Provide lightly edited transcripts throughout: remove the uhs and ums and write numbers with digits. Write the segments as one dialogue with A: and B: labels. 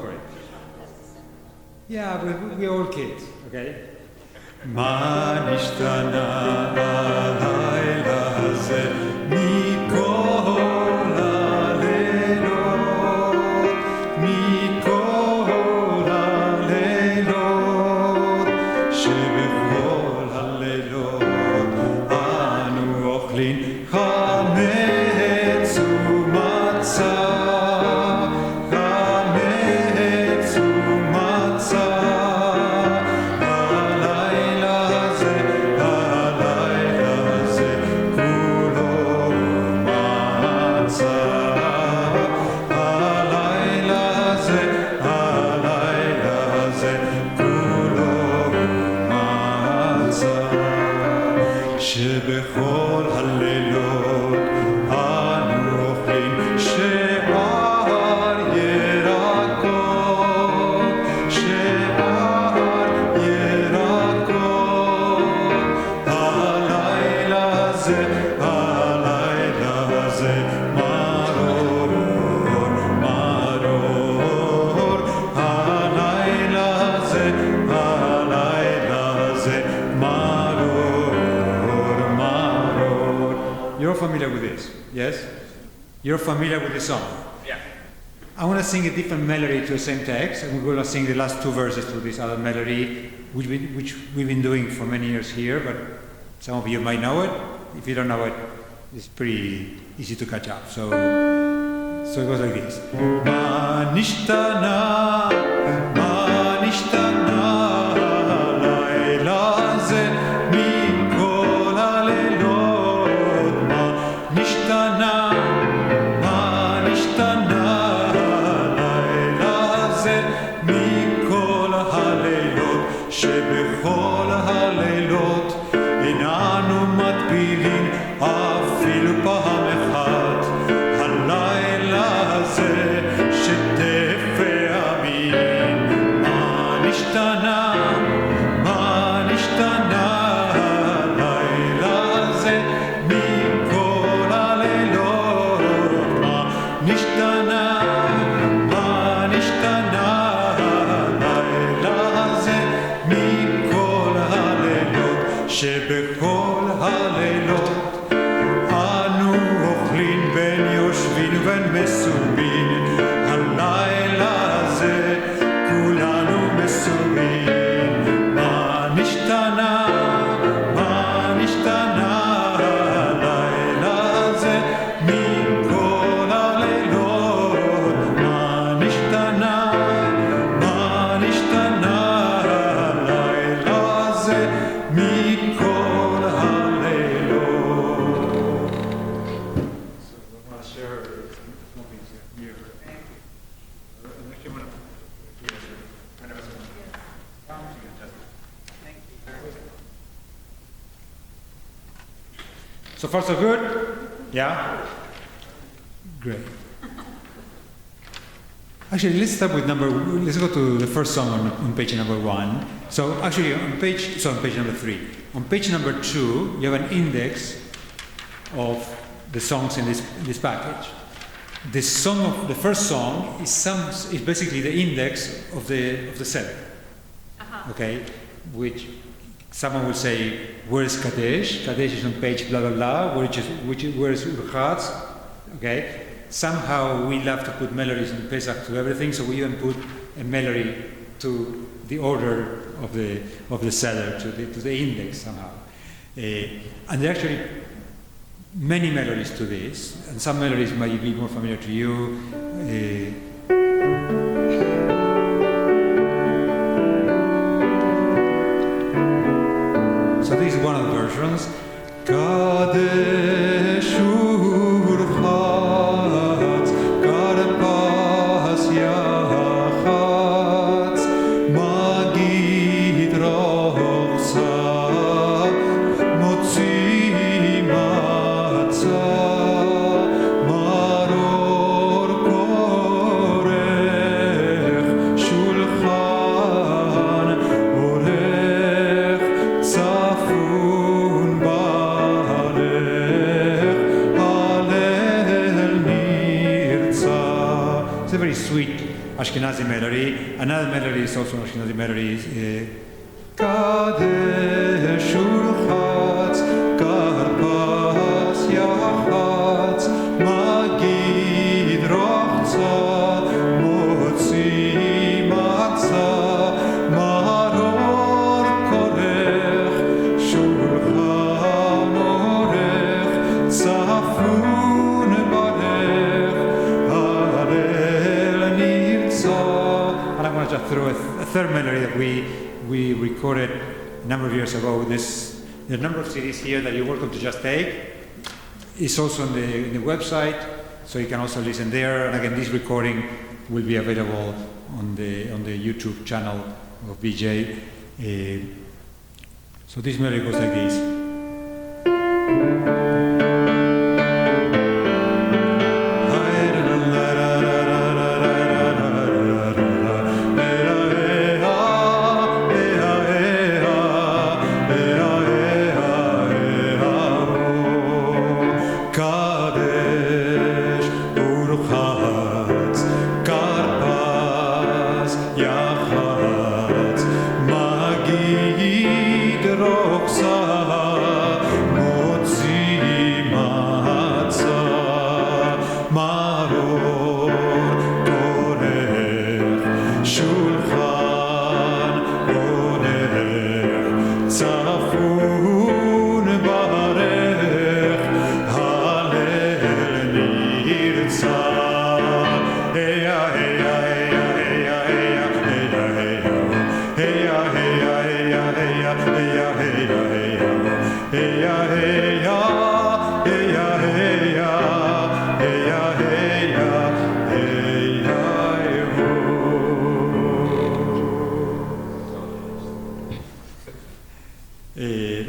A: for it. Yeah, but we're all kids, okay?
B: מה נשתנה הלילה הזה מכל הלילות, מכל הלילות, שבכל הלילות אנו אוכלים חמץ ומצה, חמץ ומצה. שבכל הלילות אנו אוכלים שאר ירקות, שאר ירקות. הלילה הזה מרור, מרור. הלילה הזה מרור.
A: You're familiar with this, yes? You're familiar with the song?
C: Yeah.
A: I want to sing a different melody to the same text, and we're going to sing the last two verses to this other melody, which we've been doing for many years here, but some of you might know it. If you don't know it, it's pretty easy to catch up. So it goes like this.
B: מה נשתנה, מה נשתנה הלילה הזה מכל הלילות, מה נשתנה, מה נשתנה הלילה הזה מכל הלילות, שבכל הלילות איננו מטבילים אפילו פעם אחת. הלילה הזה שתי פעמים. מה נשתנה, מה נשתנה הלילה הזה מכל הלילות, מה נשתנה, מה נשתנה הלילה הזה מכל הלילות, שבכל הלילות אנו אוכלים בין יושבים ובין מסובין. הלילה הזה כולנו מסובין. מה נשתנה, מה נשתנה הלילה הזה מכל הלילות, מה נשתנה, מה נשתנה הלילה הזה מכל הלילות.
A: So far so good? Yeah? Great. Actually, let's start with let's go to the first song on page number 1. So actually on page number 3. On page number 2, you have an index of the songs in this package. The first song is basically the index of the Seder. Okay? Which someone will say, where is Kadesh? Kadesh is on page blah blah blah. Where is Urchatz? Okay? Somehow we love to put melodies in Pesach to everything, so we even put a melody to the order of the Seder, to the index somehow. And there are actually many melodies to this, and some melodies might be more familiar to you. So this is one of the versions. Kadesh urchatz, karpas yachatz, magid rochsa, motzi matzah, maror koreh. Ashkenazi melody. Another melody is also an Ashkenazi melody. Kadesh Urchatz Karpas Yachatz Magid Rochza Motzi Matza Maror Korech Shulchan Orech Tzafun Barech Halel Nirtza. And I'm going to just throw a third melody that we recorded a number of years ago. There's a number of CDs here that you're welcome to just take. It's also on the website, so you can also listen there. And again, this recording will be available on the YouTube channel of BJ. So this melody goes like this.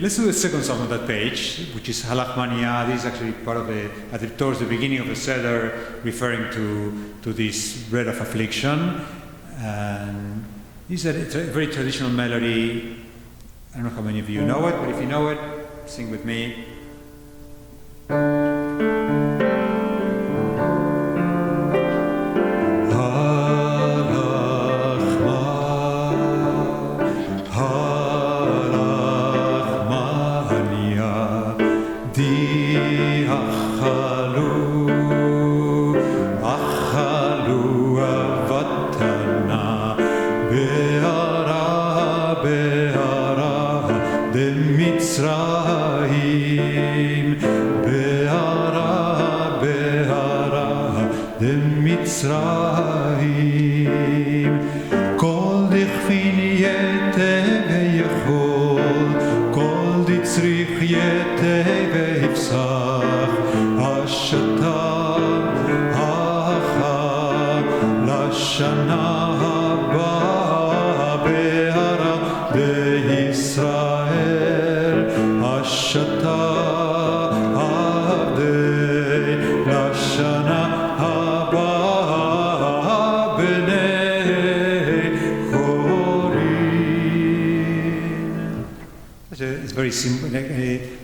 A: Let's do the second song on that page, which is Halach Mania. This is actually part of towards the beginning of the Seder, referring to this bread of affliction. And it's a very traditional melody. I don't know how many of you know it, but if you know it, sing with me.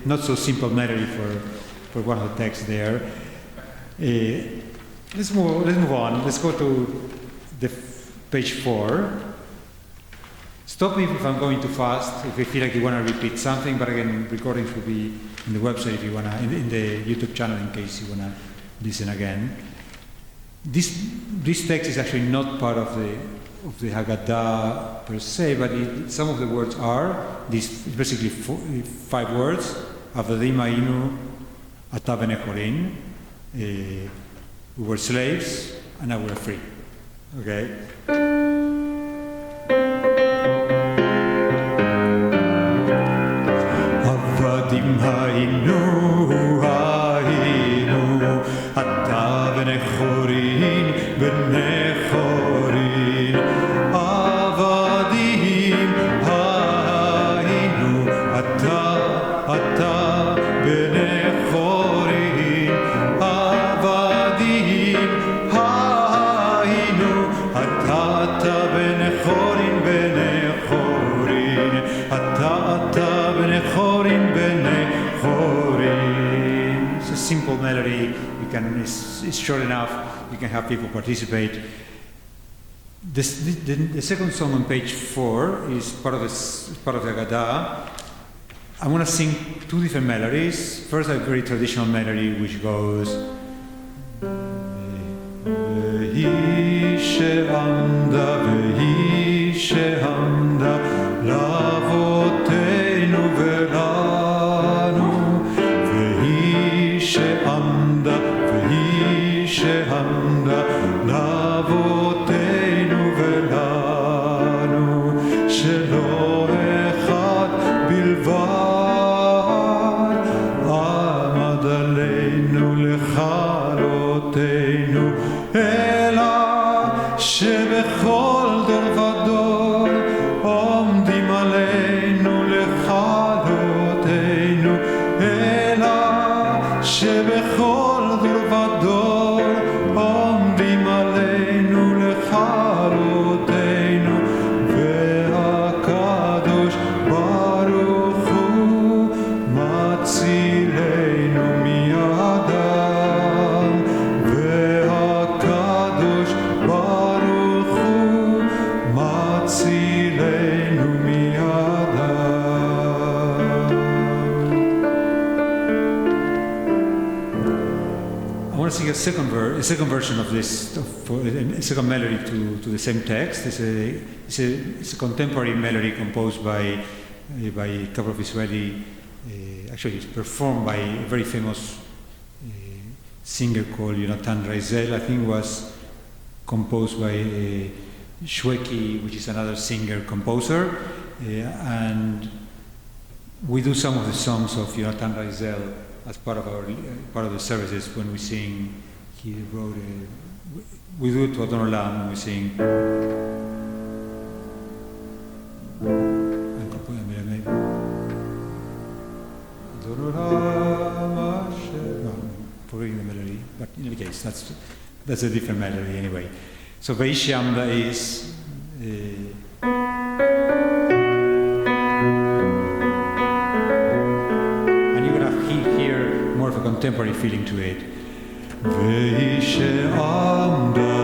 A: Not so simple melody for one of the texts there. Let's move on. Let's go to the page 4. Stop me if I'm going too fast, if you feel like you want to repeat something, but again, recordings will be in the website if you want to, in the YouTube channel in case you want to listen again. This text is actually not part of the Haggadah per se, but some of the words are. These basically 5 words. Avadim Ainu Ata V'nechorin. We were slaves and now we're free. Okay? Avadim Ainu Ata V'nechorin V'nechorin. Avadim Ainu Ata V'nechorin. Avadim Hainu Atata V'nechorin V'nechorin. Atata V'nechorin V'nechorin. It's a simple melody. It's short enough. You can have people participate. The second song on page 4 is part of the Haggadah. I want to sing two different melodies. First, a very traditional melody which goes. Vehi she'amda lavoteinu velanu. Vehi she'amda lavoteinu velanu. Shelo echad bilvad amad aleinu lechalotenu. אלא שבכל דור ודור עומדים עלינו לכלותנו, אלא שבכל דור ודור עומדים עלינו לכלותנו, והקדוש ברוך הוא מצילנו מידם. I want to sing a second version of this, a second melody to the same text. It's a contemporary melody composed by a couple of Israeli. Actually, it's performed by a very famous singer called Yonatan Reizel. I think it was composed by Shweki, which is another singer-composer. And we do some of the songs of Yonatan Reizel as part of the services when we sing. He wrote we do it to Adon Olam when we sing. Adon Olam Hashem. I'm forgetting the melody, but in any case, that's a different melody anyway. So Veishyamda is. Contemporary feeling to it. Veishe'amda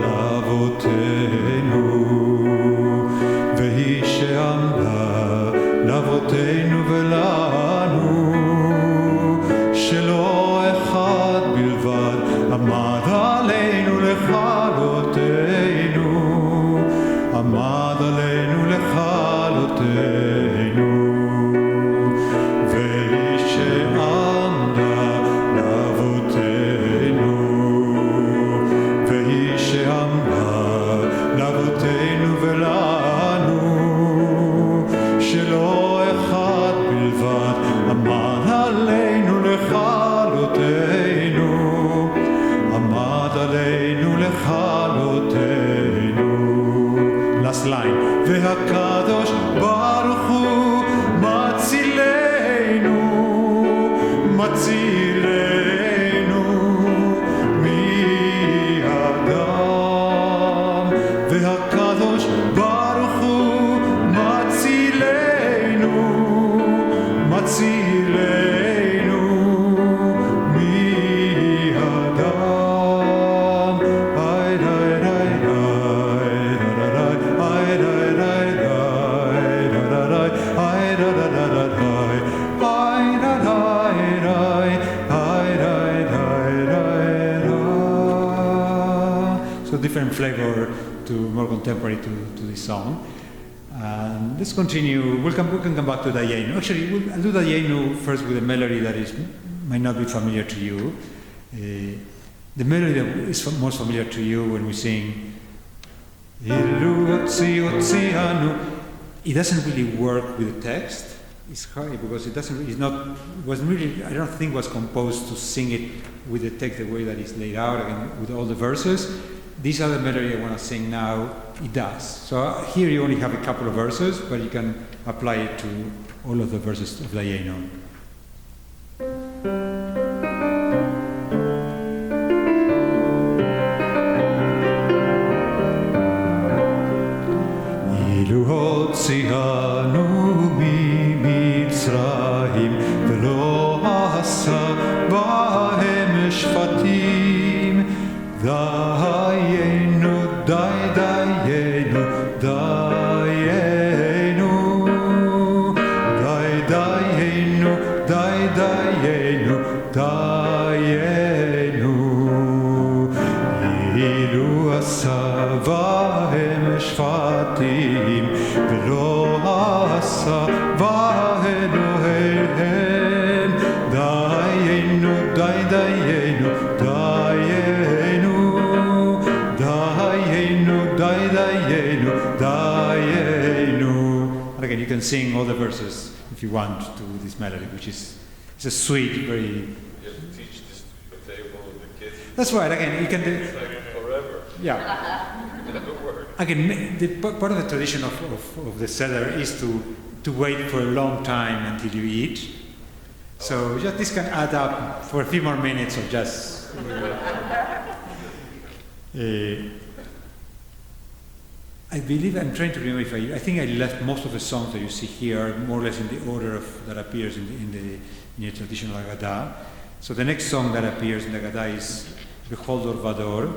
A: lavotenu, Veishe'amda lavotenu velanu, shelo echad bilvad amad aleinu lechalotenu, amad aleinu lechalotenu. Last line. והקדוש ברוך הוא מצילנו, מצילנו מידם. והקדוש ברוך הוא מצילנו, מצילנו מידם. איי איי איי So different flavor to more contemporary to this song. And let's continue. We can come back to Dayenu. Actually, I'll do Dayenu first with a melody that might not be familiar to you. The melody that is most familiar to you when we sing. It doesn't really work with the text. It's hard because it wasn't really, I don't think was composed to sing it with the text the way that it's laid out and with all the verses. These are the melody I want to sing now. It does. So here you only have a couple of verses, but you can apply it to all of the verses of Dayenu. הוציאנו ממצרים ולא עשה בהם משפטים דיינו די
B: השפטים ולא עשה ואלוהיהן דיינו די דיינו דיינו דיינו די דיינו דיינו.
A: And again, you can sing all the verses if you want to this melody, which is it's a sweet, very.
C: You have to teach this to the table and the kids.
A: That's right. Again, you can do.
C: It's like forever.
A: Yeah.
C: Never work.
A: Again, part of the tradition of the Seder is to wait for a long time until you eat. So just this can add up for a few more minutes of just. I believe I'm trying to remember if I think I left most of the songs that you see here more or less in the order that appears in the traditional Haggadah. So the next song that appears in the Haggadah is Bechol Dor Vador.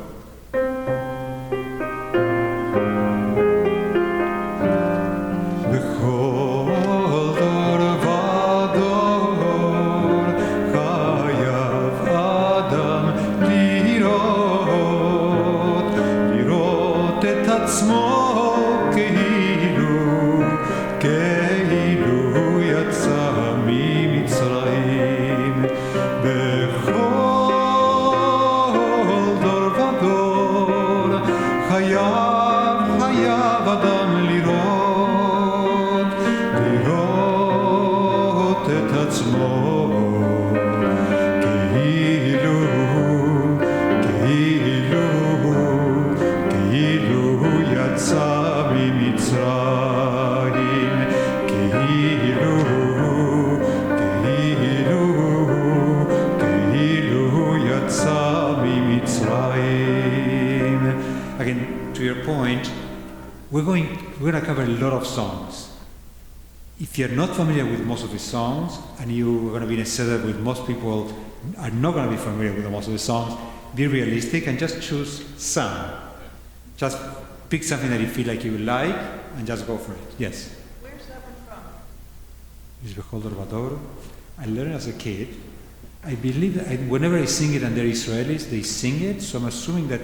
A: We're going to cover a lot of songs. If you're not familiar with most of the songs, and you're going to be in a Seder with most people are not going to be familiar with most of the songs, be realistic and just choose some. Just pick something that you feel like you will like and just go for it. Yes?
D: Where's that one from?
A: It's Bechol Dor Vador. I learned as a kid. I believe that whenever I sing it and they're Israelis, they sing it, so I'm assuming that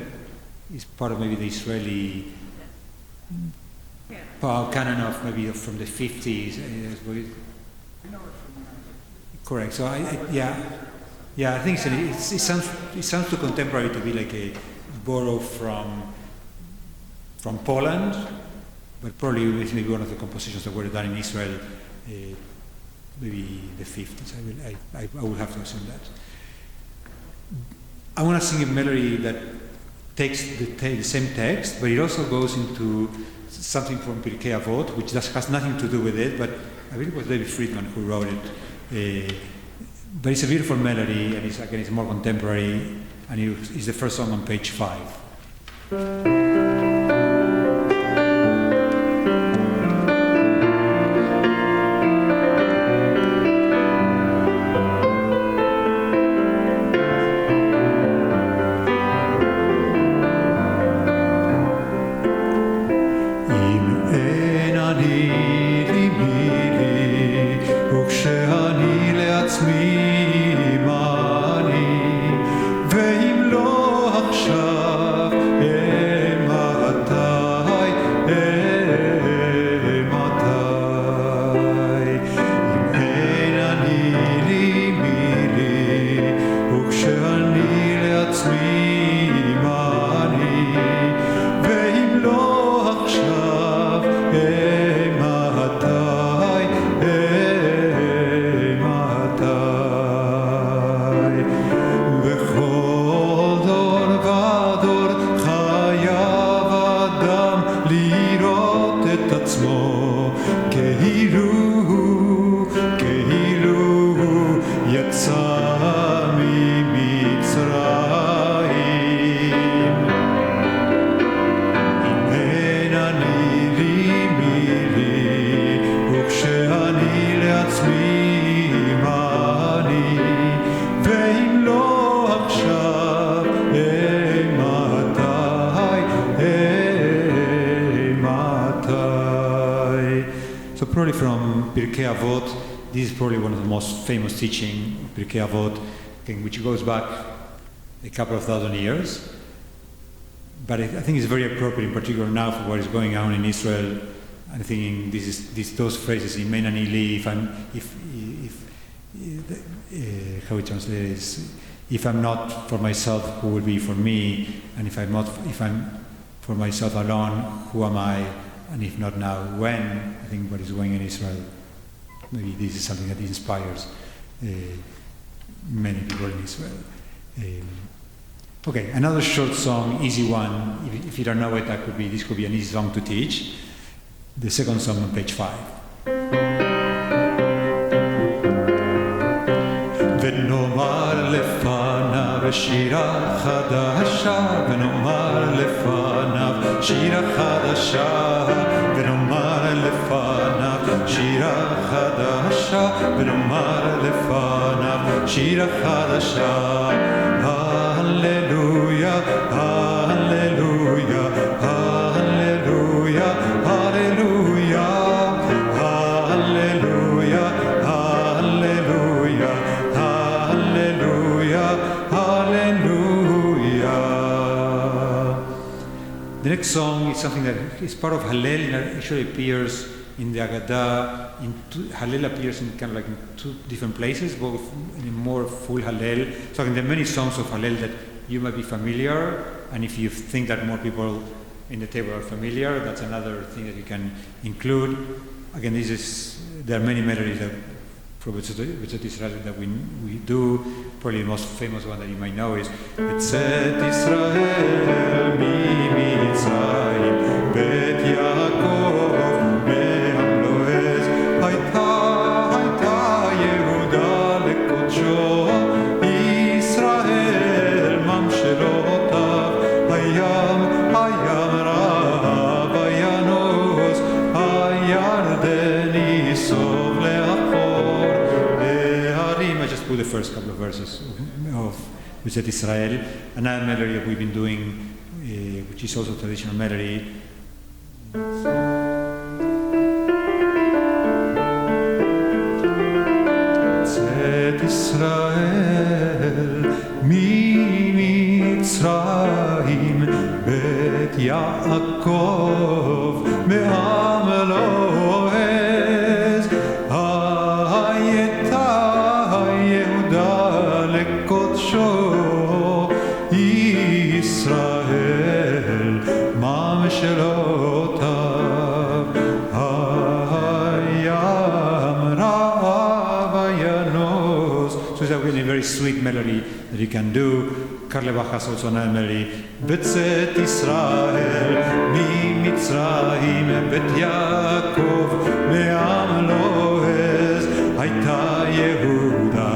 A: it's part of maybe the Israeli canon of maybe from the 50s. Correct. So I think it sounds too contemporary to be like a borrow from Poland, but probably it's maybe one of the compositions that were done in Israel, maybe the 50s. I will have to assume that. I want to sing a melody that takes the same text, but it also goes into something from Pirkei Avot, which just has nothing to do with it, but I believe it was David Friedman who wrote it. But it's a beautiful melody, and it's more contemporary, and it's the first song on page 5. Probably from Pirkei Avot, this is probably one of the most famous teaching of Pirkei Avot, which goes back a couple of thousand years. but I think it's very appropriate, in particular now for what is going on in Israel. I'm thinking those phrases in Mein Ani Li, how we translate it is, if I'm not for myself, who will be for me? And if I'm for myself alone, who am I? And if not now, when? I think what is going on in Israel, maybe this is something that inspires many people in Israel. Okay, another short song, easy one. If you don't know it, this could be an easy song to teach. The second song on page 5.
B: ונאמר לפניו שירה חדשה, ונאמר לפניו שירה חדשה, ונאמר לפניו שירה חדשה, ונאמר לפניו שירה חדשה. הללויה, הללויה, הללויה, הללויה, הללויה, הללויה.
A: The next song is something that is part of Hallel, and actually appears in the Agadah. Hallel appears in kind of like in 2 different places, both in a more full Hallel. So there are many songs of Hallel that you might be familiar, and if you think that more people in the table are familiar, that's another thing that you can include. Again, there are many melodies that for B'tzot Israel that we do. Probably the most famous one that you might know is B'tzot Israel mi Mitzrayim bet Yaakov me'am lo'ez hayta Yehuda lekodsho Israel mamshelotav hayam rav hayanos hayarden yisov le'achor. I just put the first couple of verses of B'tzot Israel. Another melody that we've been doing, which is also a traditional melody.
B: B'tzot Israel mi Mitzrayim bet Yaakov me'am lo'ez hayeta Yehuda lekodsho Israel mamshelotav hayam rav hayanos.
A: So it's a really very sweet melody that you can do. Karl Bach has also another melody.
B: B'tzot Israel mi Mitzrayim bet Yaakov me'am lo'ez hayta Yehuda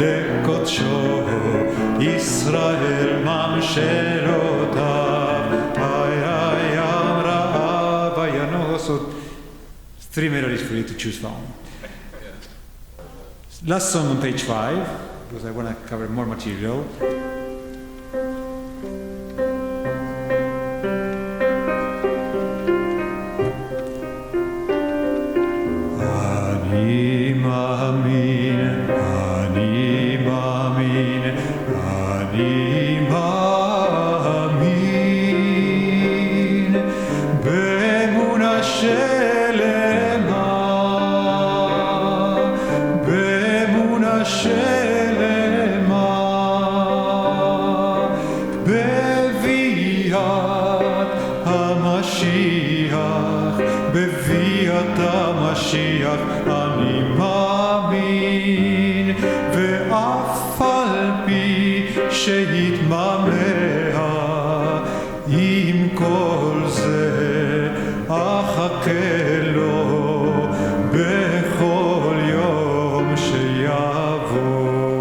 B: lekodsho Israel mamshelotav hayam rav hayanos.
A: So 3 melodies for you to choose from. Last song on page 5, because I want to cover more material.
B: Ani מאמין, אני מאמין, אני מאמין באמונה שלמה, באמונה שלמה, בביאת המשיח, בביאת המשיח אני מאמין, ואף על פי שהתמהמה עם כל זה אחכה לו בכל יום שיבוא.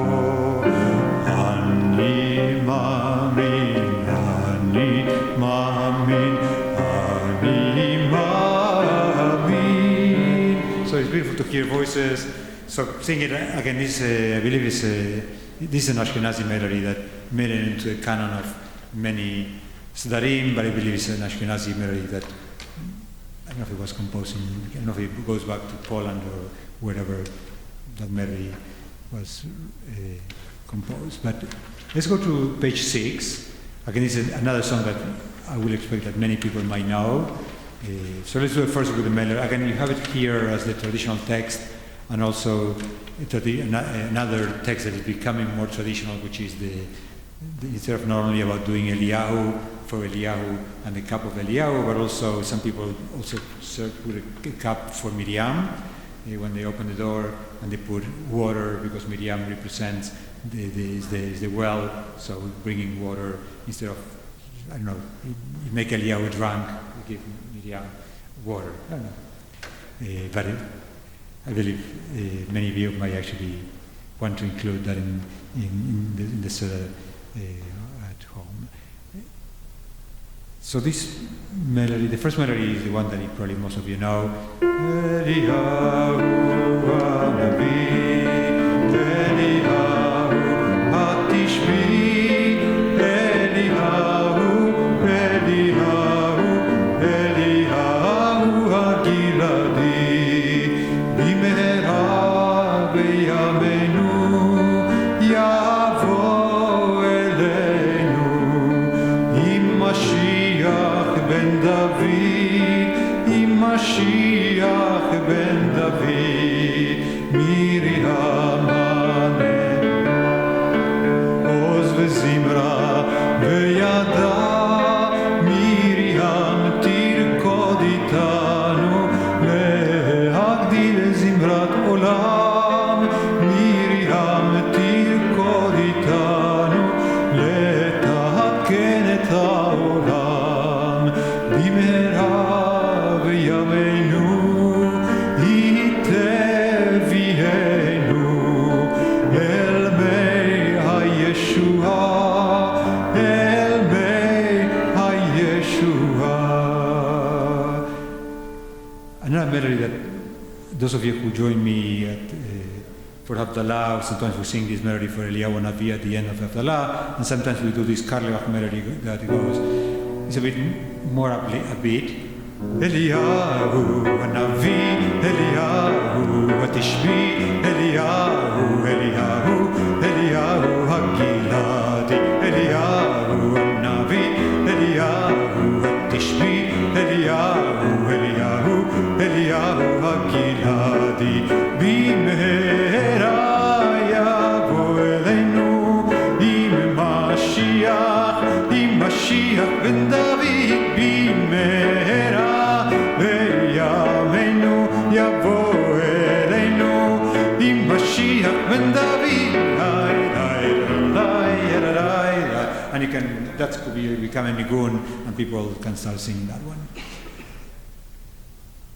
B: אני מאמין, אני מאמין, אני מאמין.
A: So it's beautiful to hear voices. So sing it again. This I believe this is an Ashkenazi melody that made it into a canon of many Sedarim, but I believe it's an Ashkenazi melody that I don't know if it was composed in, I don't know if it goes back to Poland or wherever that melody was composed. But let's go to page 6. Again, this is another song that I will expect that many people might know. So let's do it first with the melody. Again, you have it here as the traditional text, and also another text that is becoming more traditional, which is instead of normally about doing Eliyahu for Eliyahu and the cup of Eliyahu, but also some people also put a cup for Miriam when they open the door, and they put water because Miriam represents the well, so bringing water instead of, I don't know, you make Eliyahu drunk, you give Miriam water. I don't know. But I believe many of you might actually want to include that in the Seder at home. So this melody, the first melody is the one that probably most of you know. Eliyahu Hanavi, Eliyahu Hatishbi, Eliyahu, Eliyahu, Eliyahu Hagiladi, Bimehera beyamenu, Yavo elenu, Im Mashiach ben David, Im Mashiach ben David, Miriam Hanen, Oz וזמרה וידע מרים תרקוד איתנו להגדיל זמרת עולם מרים תרקוד איתנו לתקן את העולם במהרה בימינו היא תביאנו אל מי הישועה אל מי הישועה. Another melody that those of you who join me for Havdalah, sometimes we sing this melody for Eliyahu Navi at the end of Havdalah, and sometimes we do this Karlebach melody that goes, it's a bit more upbeat. Eliyahu Navi, Eliyahu Hatishbi, Eliyahu, Eliyahu, Eliyahu Hagiladi, Eliyahu Navi, Eliyahu Hatishbi, Eliyahu, Eliyahu, Eliyahu Hagiladi, Bimehera yavo elenu, Im Mashiach, Im Mashiach ben David, Bimehera beyamenu, Yavo elenu, Im Mashiach ben David, and you can, that could become a nigun, and people can start singing that one.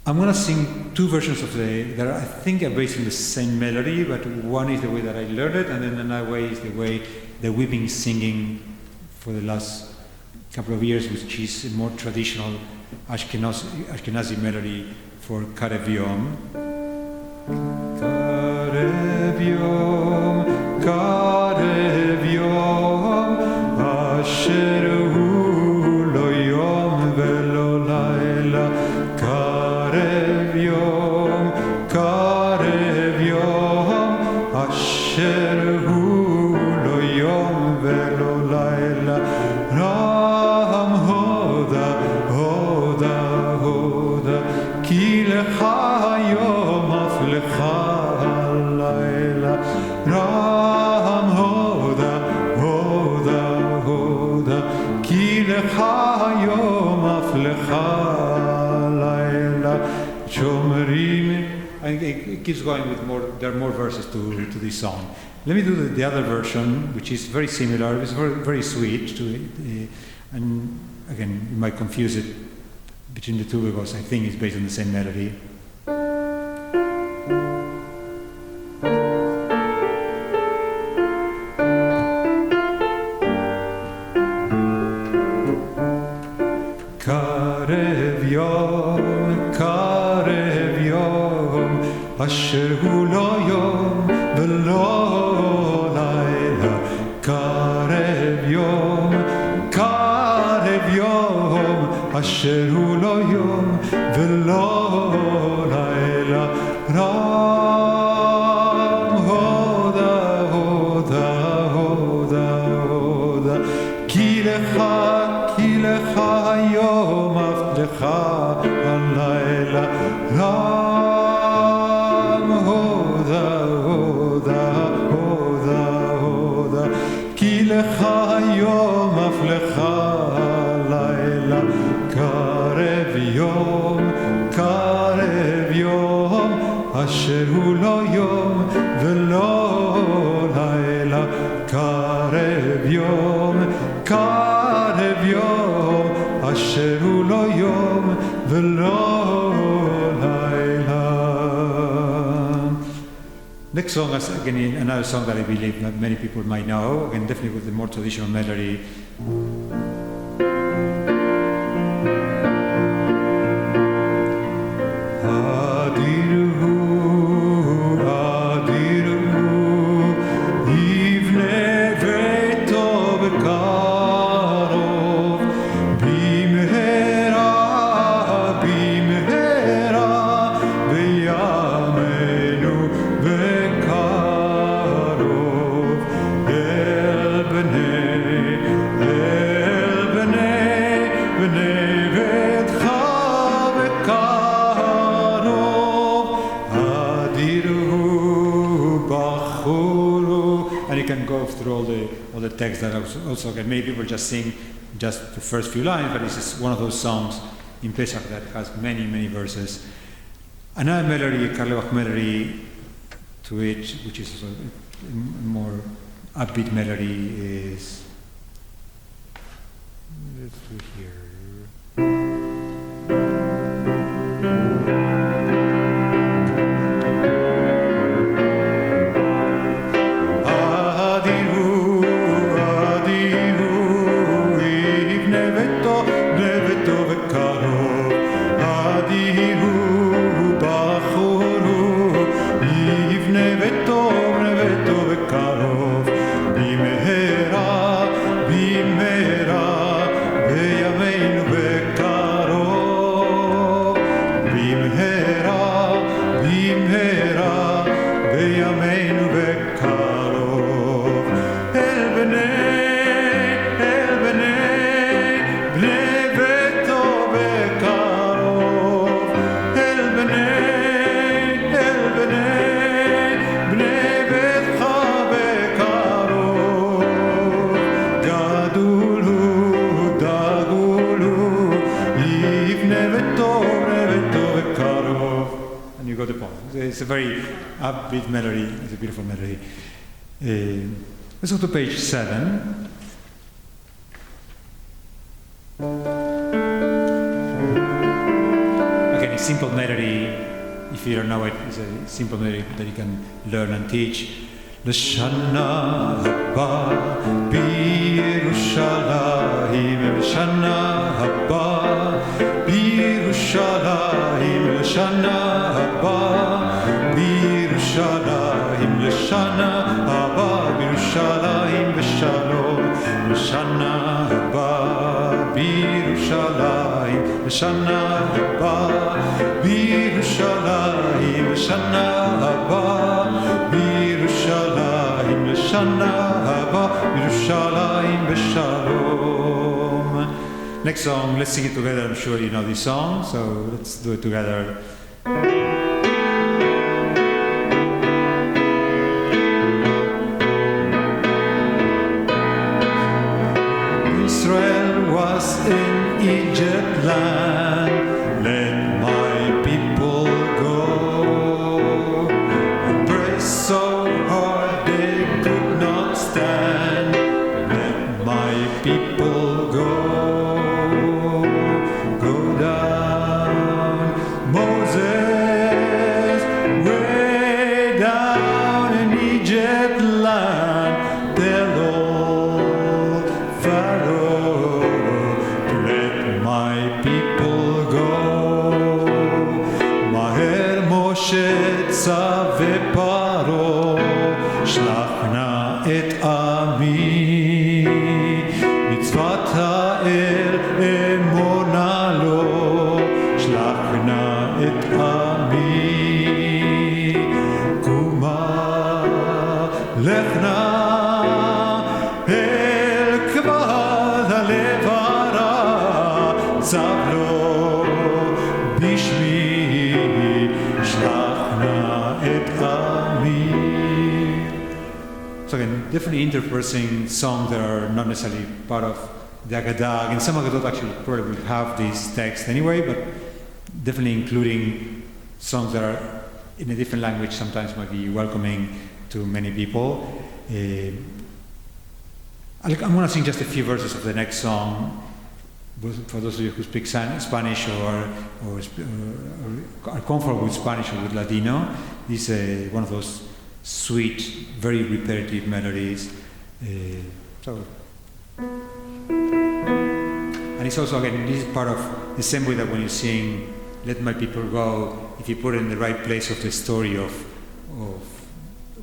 A: I'm going to sing two versions of that I think are based on the same melody, but one is the way that I learned it, and then another way is the way that we've been singing for the last couple of years, which is a more traditional Ashkenazi melody for Karev Yom. Karev Yom, Karev Yom, Asher hu lo yom velo laila. Karev Yom, Karev Yom, Asher hu lo yom velo laila. Ram hoda, hoda, hoda, ki lecha yom af lecha halayla. Ram hoda, hoda, hoda, ki lecha yom af lecha halayla. Shomrim. And it keeps going with more. There are more verses to this song. Let me do the other version, which is very similar. It's very, very sweet. And again, you might confuse it between the two because I think it's based on the same melody. Karev Yom, Karev Yom, Asher hu lo yom velo laila. Karev Yom, Karev Yom, Asher hu lo yom velo laila. Ram hoda, hoda, hoda, hoda, ki lecha, ki lecha
B: Ram Hoda Hoda Hoda Hoda Ki lecha hayom af lecha halayla Karev yom Asher hu lo yom velo layla Karev yom Asher hu lo yom velo layla.
A: Next song is again another song that I believe that many people might know, again definitely with the more traditional melody. All the text that also again, many people just sing just the first few lines, but this is one of those songs in Pesach that has many verses. Another melody, Karlebach melody, to it, which is also a more upbeat melody, is let's do here. It's a very upbeat melody. It's a beautiful melody. Let's go to page 7. Again, a simple melody. If you don't know it, it's a simple melody that you can learn and teach. L'shana haba b'Yerushalayim, l'shana haba b'Yerushalayim, l'shana haba b'Yerushalayim, l'shana haba b'Yerushalayim v'shalom, l'shana haba b'Yerushalayim, l'shana haba b'Yerushalayim, l'shana haba b'Yerushalayim, l'shana haba b'Yerushalayim v'shalom. Next song, let's sing it together. I'm sure you know this song, so let's do it together. Israel was in Egypt land, let my people go. Embraced so hard they could not stand, let my people go. Go down, Moses, way down in Egypt land, tell old Pharaoh, let my people go. Maher Moshe tzave paro, shlach na et ami, mitzvat ha'el emona lo, shlach na et ami. Kuma lechna el kvad halev hara, tzav lo
B: בשמי, שלח נא את עמי.
A: So again, definitely interspersing songs that are not necessarily part of the Agadah. And some Aggadot actually probably have this text anyway, but definitely including songs that are in a different language sometimes might be welcoming to many people. I'm going to sing just a few verses of the next song for those of you who speak Spanish or are comfortable with Spanish or with Ladino. This is one of those sweet, very repetitive melodies. And it's also, again, this is part of the same way that when you sing Let My People Go, if you put it in the right place of the story of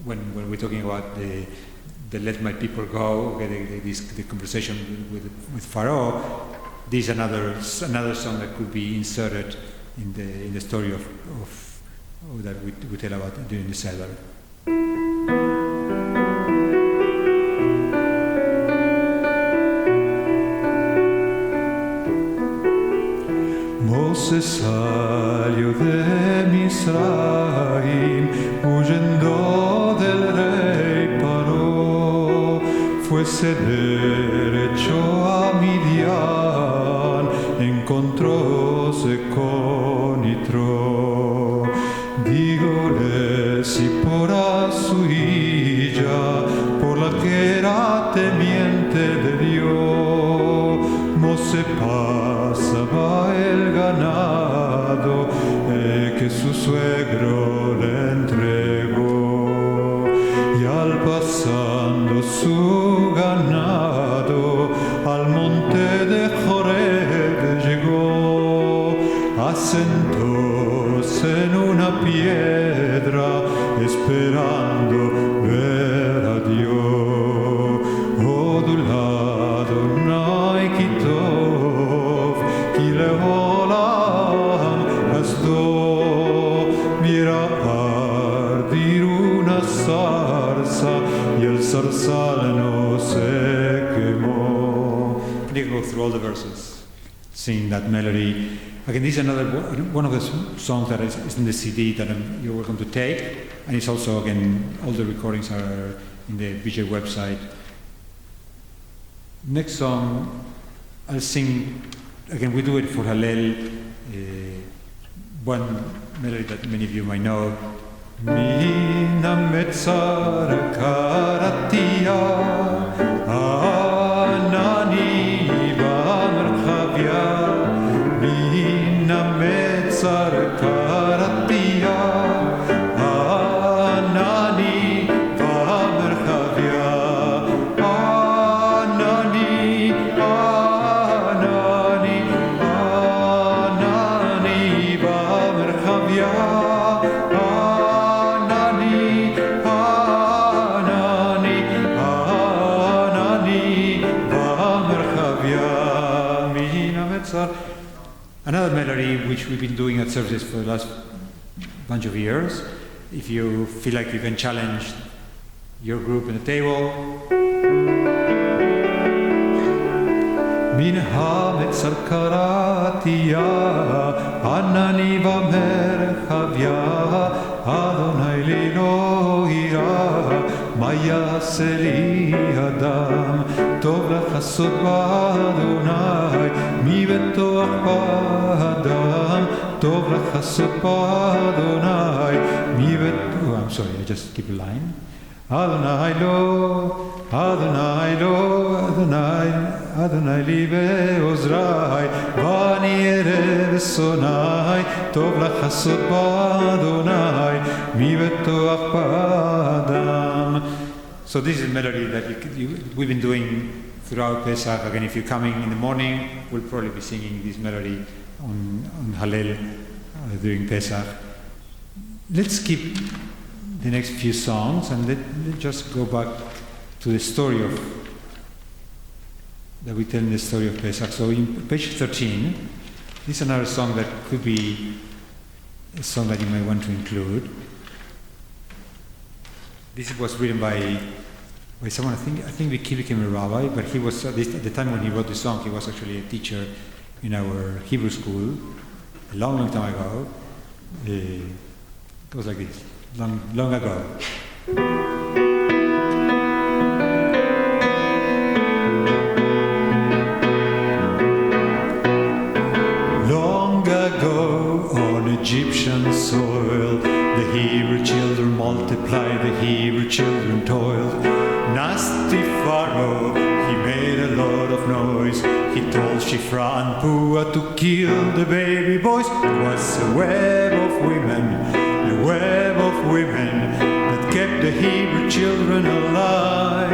A: when we're talking about the Let My People Go, okay, the conversation with Pharaoh, this is another song that could be inserted in the story of that we tell about during the Seder.
B: Moses salió de Misraim, huyendo del rey Paró, fuese derecho a Midian, encontróse con Yitro. Dígole si por su hija, por la que era temiente de Dios, Mosé pasaba el ganado que su suegro le entregó, y al pasando su ganado al monte de Joreb llegó, asentóse en una piedra esperando ver a Dios. Odulado Nai Kitov, ki leolam asdo, viera ardir una zarza y el zarzal no se quemó.
A: You can go through all the verses, sing that melody. Again, this is another one of the songs that is in the CD that you're welcome to take, and it's also, again, all the recordings are in the BJ website. Next song, I'll sing, again, we do it for Hallel, one melody that many of you might know.
B: Mina metzar karatia, anani b'marchavia. Mina metzar karatia, anani b'marchavia. Anani, anani, anani b'marchavia.
A: Another melody which we've been doing at services for the last bunch of years. If you feel like you can challenge your group in the table.
B: Min hametzar karatia, anani b'merchavia, Adonai li lo ira, ma yaseh li adam, tov lachasot b'Adonai, mi betoach b'adam, tov lachasot b'Adonai, mi betoach.
A: Oh, I'm sorry, I just skip a line.
B: Adonai lo, Adonai lo, Adonai li be'ozrai, vani erev sonai, tov lachasot b'Adonai, mi betoach b'adam.
A: So this is a melody that we've been doing throughout Pesach. Again, if you're coming in the morning, we'll probably be singing this melody on Hallel during Pesach. Let's keep the next few songs and let's just go back to the story that we tell in the story of Pesach. So in page 13, this is another song that could be a song that you may want to include. This was written by someone, I think he became a rabbi, but he was, at the time when he wrote the song, he was actually a teacher in our Hebrew school. a long, long time ago. It goes like this, long, long ago.
B: Long ago on Egyptian soil, the Hebrew children multiplied, the Hebrew children toiled. Nasty Pharaoh, he made a lot of noise. He told Shifra and Puah to kill the baby boys. It was a web of women that kept the Hebrew children alive.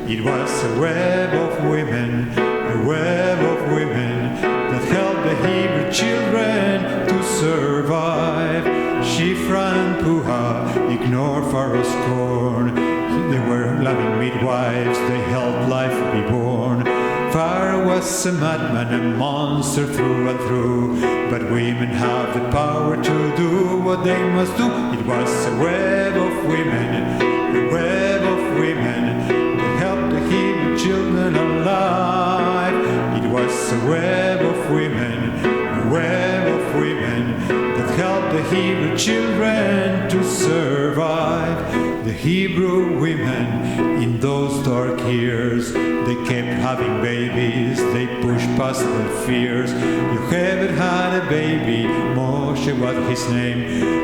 B: It was a web of women that helped the Hebrew children to survive. Shifra and Puah ignored Pharaoh's scorn. They were loving midwives, they helped life be born. Pharaoh was a madman, a monster through and through, but women have the power to do what they must do. It was a web of women that helped the Hebrew children alive. It was a web of women that helped the Hebrew children to survive. The Hebrew women in those dark years, they kept having babies, they pushed past their fears. Yocheved had a baby, Moshe was his name,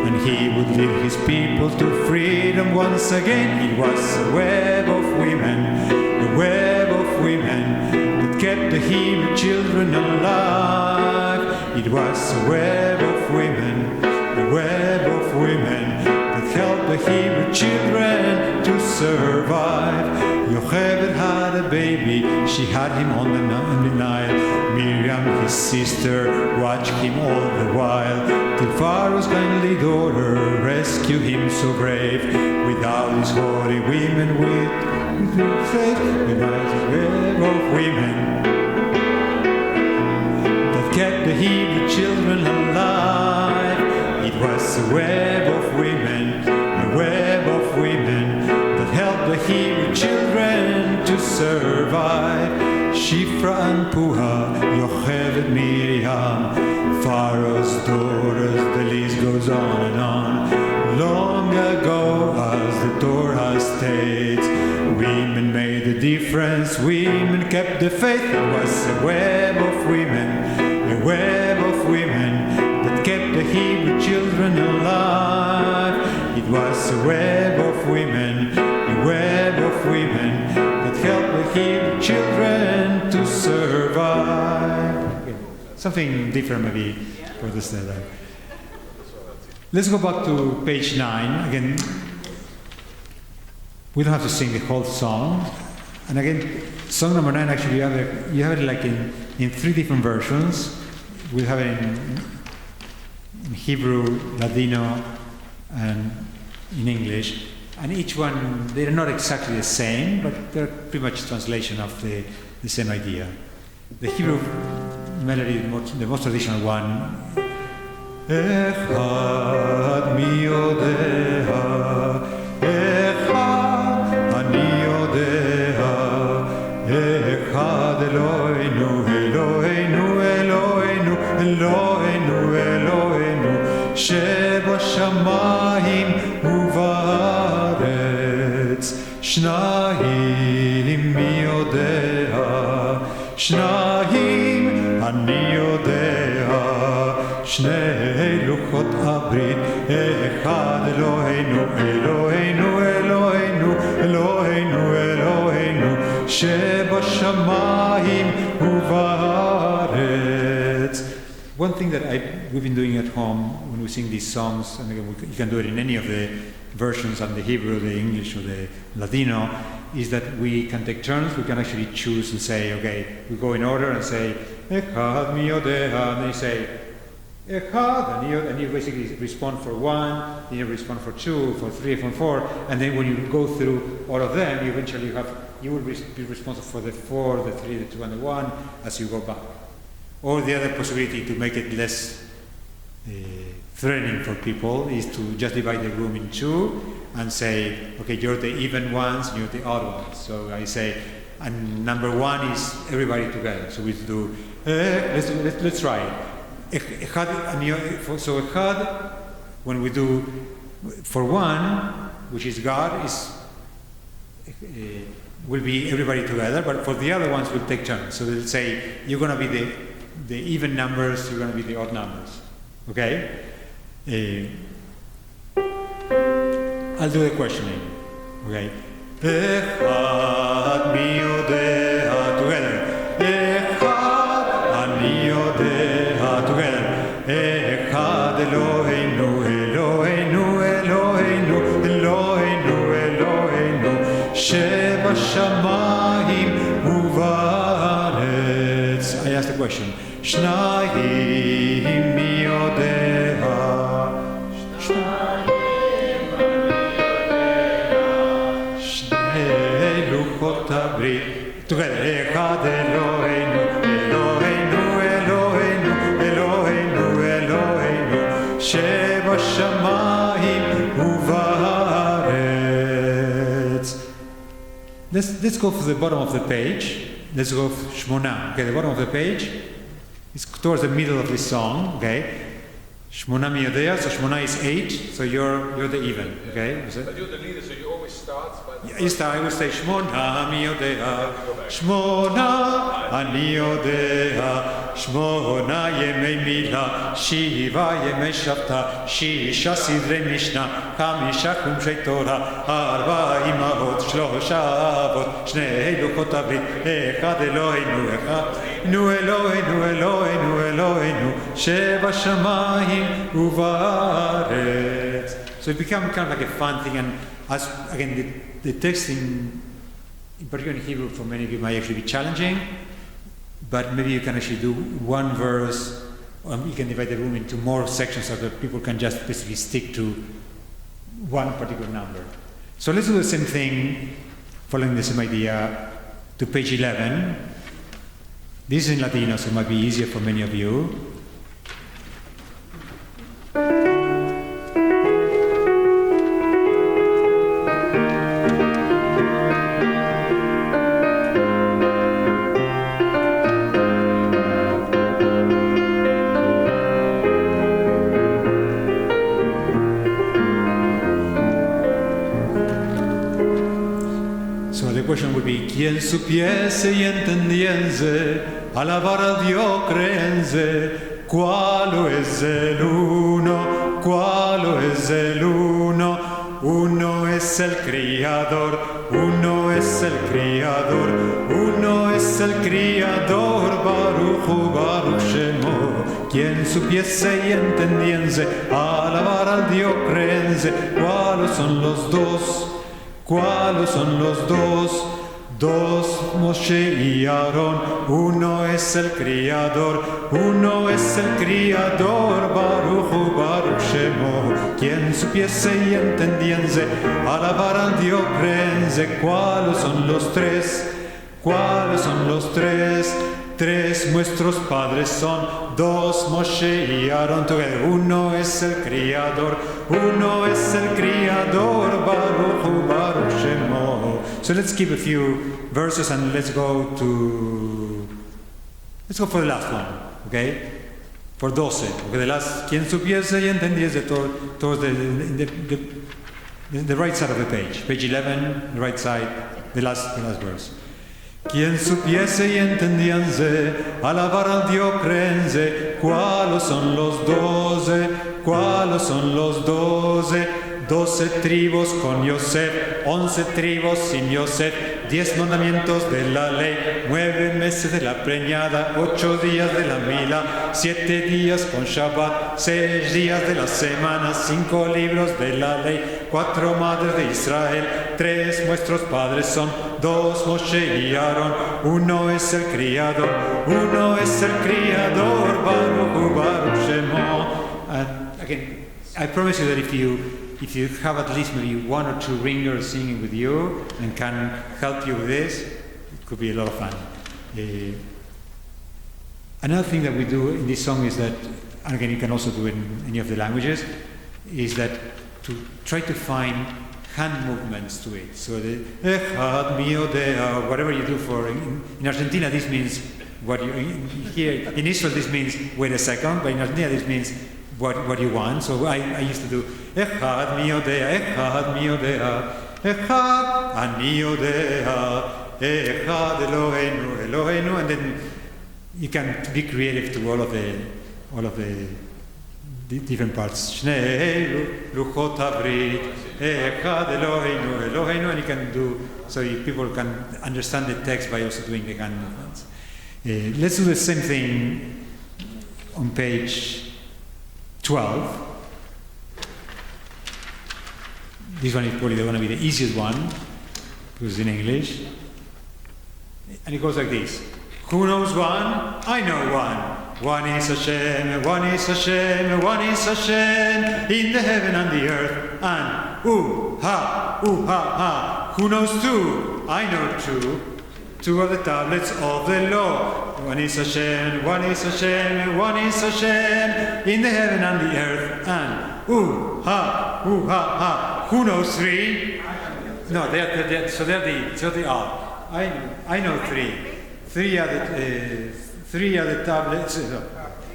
B: and he would lead his people to freedom once again. It was a web of women that kept the Hebrew children alive. It was a web of women that helped the Hebrew children to survive. Yocheved had a baby, she had him on the Nile. Miriam, his sister, watched him all the while, till Pharaoh's kindly daughter rescued him so brave. Without these holy women, without a web of women that kept the Hebrew children alive. It was a web of women that helped the Hebrew children to survive. Shifra and Puah, Yocheved, Miriam, Pharaoh's daughters, the list goes on and on. Long ago, as the Torah states, women made a difference, women kept the faith. It was a web of women that kept the Hebrew children alive. It was a web of women that helped the Hebrew children to survive.
A: Something different maybe for the Seder. Let's go back to page 9. Again, we don't have to sing the whole song. And again, song number 9, actually, you have it like in 3 different versions. We have it in Hebrew, Ladino, and in English. And each one, they're not exactly the same, but they're pretty much translation of the same idea. The Hebrew melody, the most traditional one.
B: Echad mi yodea, Echad ani yodea, Echad Eloheinu, Eloheinu, Eloheinu, Eloheinu, Eloheinu, שבשמיים ובארץ, שניים מי יודע, שניים אני יודע, שני לוחות הברית, אחד אלוהינו, אלוהינו, אלוהינו, אלוהינו, אלוהינו, שבשמיים ובארץ.
A: One thing that we've been doing at home when we sing these songs, and again, you can do it in any of the versions on the Hebrew, the English, or the Ladino, is that we can take turns. We can actually choose and say, okay, we go in order and say, Echad mi yodeha, and then you say, Echad, and you basically respond for 1, then you respond for 2, for 3, for 4, and then when you go through all of them, you eventually you will be responsible for the 4, the 3, the 2, and the 1 as you go back. Or the other possibility to make it less threatening for people is to just divide the room in 2 and say, okay, you're the even ones, you're the odd ones. So I say, and number 1 is everybody together. So we do, let's try it. So Echad, when we do for one, which is God, will be everybody together, but for the other ones we'll take turns. So they'll say, you're going to be the even numbers, you're going to be the odd numbers. Okay? I'll do the questioning. Okay? Echad mi yodea, together. Echad ani yodea, together. Echad Eloheinu, Eloheinu, Eloheinu, Eloheinu, Eloheinu, Sheba shamayim uvaretz. I asked the question. Shnayim mi yodea. Together, Echad Eloheinu, Eloheinu, Eloheinu, Eloheinu, Eloheinu, Sheba shamayim uvaretz. Let's go for the bottom of the page. Let's go for Shmona. Okay, the bottom of the page is towards the middle of this song. Okay, Shmona mi yodea. So Shmona is 8. So you're the even. Okay,
C: But you're the leader, so you always start by the
A: I will say Shmona mi yodea, Shmona ani yodea, Shmona yemei mila, Shiva yemei shavta, Shisha sidrei mishna, Chamisha chumshei Torah, Arba imahot, Shlosha avot, Shnei lukot abrit, Echad Eloheinu, Echad Eloheinu, Eloheinu, Eloheinu, Sheba shamayim uvaretz. So it becomes kind of like a fun thing, and as again the text in particular in Hebrew for many of you might actually be challenging, but maybe you can actually do one verse, you can divide the room into more sections so that people can just basically stick to one particular number. So let's do the same thing, following the same idea, to page 11. This is in Latino, so it might be easier for many of you. Quien supiese y entendiese, alabar a Dios creense, cuál es el uno, cuál es el uno, uno es el Criador, uno es el Criador, uno es el Criador, Baruch Hu, Baruch Shemo. Quien supiese y entendiese, alabar al Dios creense, cuáles son los dos, cuáles son los dos. Dos, Moshe y Aarón, uno es el Criador, uno es el Criador, Baruch Hu, Baruch Shemo. Quien supiese y entendiese, alabar al Dios creense, ¿cuáles son los tres? ¿Cuáles son los tres? Tres nuestros padres son, dos Moshe y Aarón, together. Uno es el Criador, uno es el Criador, Baruch Hu, Baruch Shemo. So let's keep a few verses and let's go for the last one, okay? For 12, okay, the last, quien supiese y entendiese, towards the right side of the page 11, the right side, the last verse. Quien supiese y entendiese, alabar al Dios creense, ¿cuáles son los 12? ¿Cuáles son los 12? 12 tribus con Yosef, 11 tribus sin Yosef, 10 mandamientos de la ley, 9 meses de la preñada, 8 días de la mila, 7 días con Shabbat, 6 días de la semana, 5 libros de la ley, 4 madres de Israel, 3 nuestros padres son, 2 Moshe y Aarón, uno es el Criador, uno es el Criador, Baruch Hu, Baruch Shemo. Again, I promise you that if you have at least maybe 1 or 2 ringers singing with you and can help you with this, it could be a lot of fun. Another thing that we do in this song is that, and again you can also do it in any of the languages, is that to try to find hand movements to it. So the echad mi yodea, or whatever you do for, in Argentina this means what you here in Israel this means wait a second, but in Argentina this means what you want. So I used to do Echad mi yodea, Echad mi yodea, Echad ani yodea, Echad Eloheinu, Eloheinu, and then you can be creative to all of the different parts. Shnei luchot habrit, Echad Eloheinu, Eloheinu, and you can do so people can understand the text by also doing the hand movements. Let's do the same thing on page 12. This one is probably going to be the easiest one because it's in English. And it goes like this. Who knows one? I know one. One is Hashem, one is Hashem, one is Hashem in the heaven and the earth. And ha. Who knows two? I know two. Two are the tablets of the law. One is Hashem, one is Hashem, one is Hashem in the heaven and the earth. And ha. Who knows three? No, they are. I know three. Three are the tablets.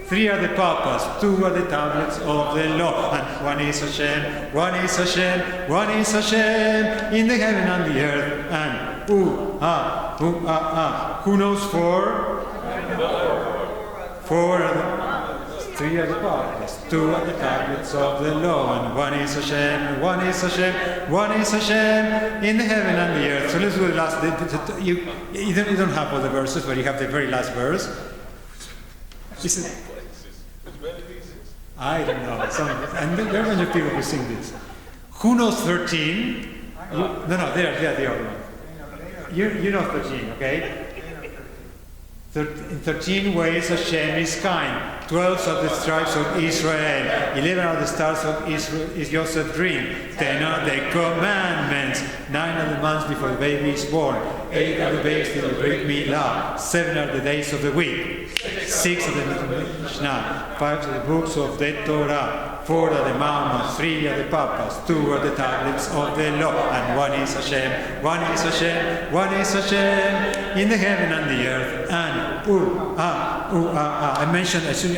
A: Three are the papas, two are the tablets of the law. And one is Hashem, one is Hashem, one is Hashem in the heaven and the earth. And who knows four? Three are the papas, two are the tablets of the law. And one is Hashem, one is Hashem, one is Hashem in the heaven and the earth. So let's do the last. You don't have all the verses, but you have the very last verse. I don't know. And there are a bunch of people who sing this. Who knows 13? No, they're the other one. You know 13, okay? In 13 ways Hashem is kind. 12 are the stripes of Israel. 11 are the stars of Israel, is Joseph's dream. 10 are the commandments. 9 are the months before the baby is born. 8 are the days till the Brit Milah. 7 are the days of the week. 6 are the Mishnah. 5 are the books of the Torah. 4 are the mamas. 3 are the papas. 2 are the tablets of the law. And one is Hashem. One is Hashem. One is Hashem in the heaven and the earth. And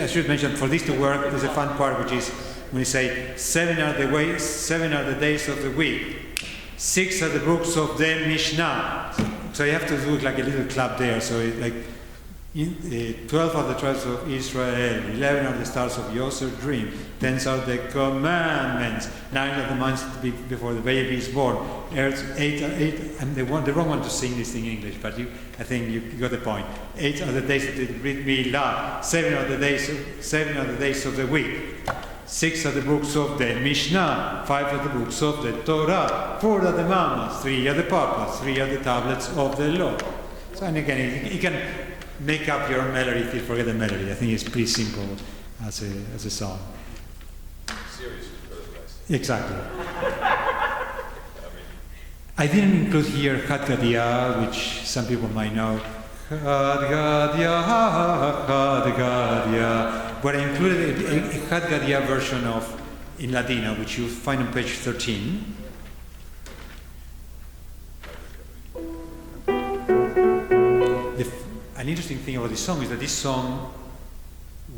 A: I should mention for this to work, there's a fun part which is when you say 7 are the days of the week, 6 are the books of the Mishnah. So you have to do like a little clap there. So 12 are the tribes of Israel, 11 are the stars of Joseph's dream, 10 are the commandments, 9 are the months before the baby is born, 8 and the wrong one to sing this thing in English, but I think you got the point. 8 are the days of the Brit Milah, 7 are the days of the week, 6 are the books of the Mishnah, 5 are the books of the Torah, 4 are the mamas, 3 are the papas, 3 are the tablets of the law. So and again, you can make up your own melody if you forget the melody. I think it's pretty simple as a song.
C: Serious,
A: exactly. I didn't include here Had Gadia, which some people might know. Had Gadia. But I included a Had Gadia version of in Ladino, which you find on page 13. An interesting thing about this song is that this song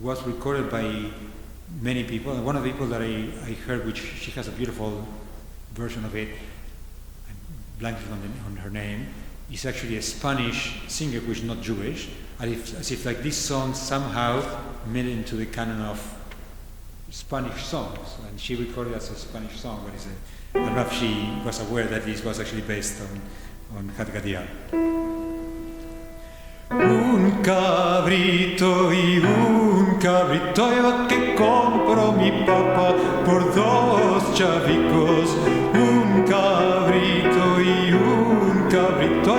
A: was recorded by many people. And one of the people that I heard, which she has a beautiful version of it, I'm blanking on her name, is actually a Spanish singer who is not Jewish, as if like this song somehow made it into the canon of Spanish songs. And she recorded it as a Spanish song, but I don't know if she was aware that this was actually based on Had Gadia. Un cabrito iba que compro mi papá por 2 chavicos. Un cabrito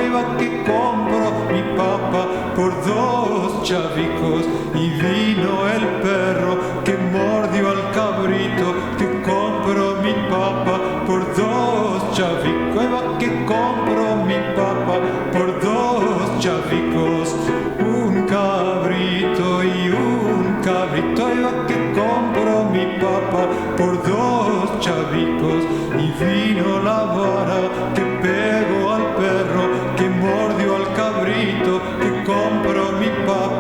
A: iba que compro mi papá por 2 chavicos. Y vino el perro que mordió al cabrito que compro mi papá por 2 chavicos. Iba que compro mi papá por 2 chavicos. Un cabrito iba que compro mi papá por 2 chavicos. Y vino la vara que pegó al perro que mordió al cabrito que compro mi papá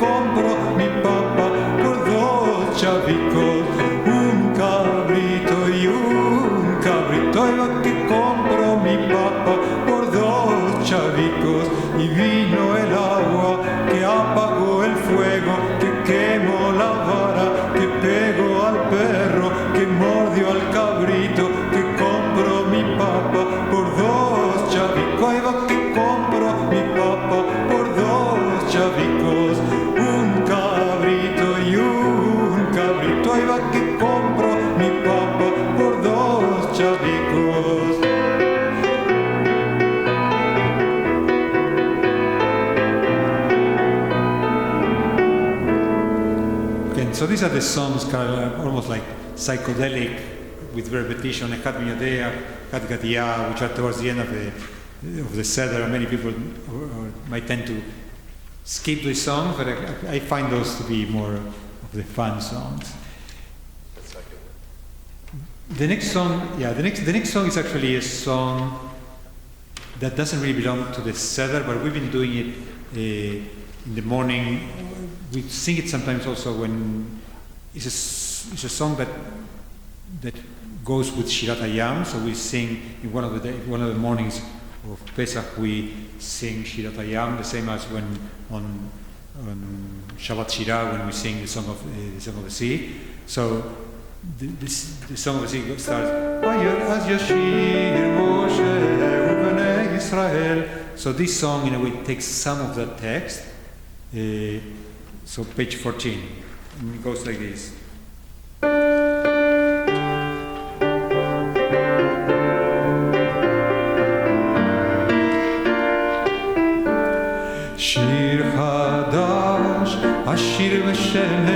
B: compro mi papá por 2 chavicos, un cabrito y un cabrito, ahí va que compro mi papá por 2 chavicos, y vino el agua que apagó el fuego, que quemó la vara, que pegó al perro, que mordió al cabrito, que compró mi papá por 2 chavicos, ahí va que compro mi papá por 2 chavicos, un cabrito y un cabrito, ahí va que compro mi papá por 2 chavicos.
A: So these are the songs kind of almost like psychedelic with repetition, Echad Miyodea, Echad Gadia, which are towards the end of the Seder, and many people might tend to skip these songs, but I find those to be more of the fun songs. The next song, the next song is actually a song that doesn't really belong to the Seder, but we've been doing it in the morning. We sing it sometimes also when it's a song that goes with Shirat Hayam. So we sing in one of the mornings of Pesach we sing Shirat Hayam, the same as when on Shabbat Shira when we sing the song of the sea. So the song of the sea starts. Az Yashir Moshe u'Bnei Israel. So this song in a way takes some of that text. So page 14, and it goes like this.
B: שיר חדש, השיר בשם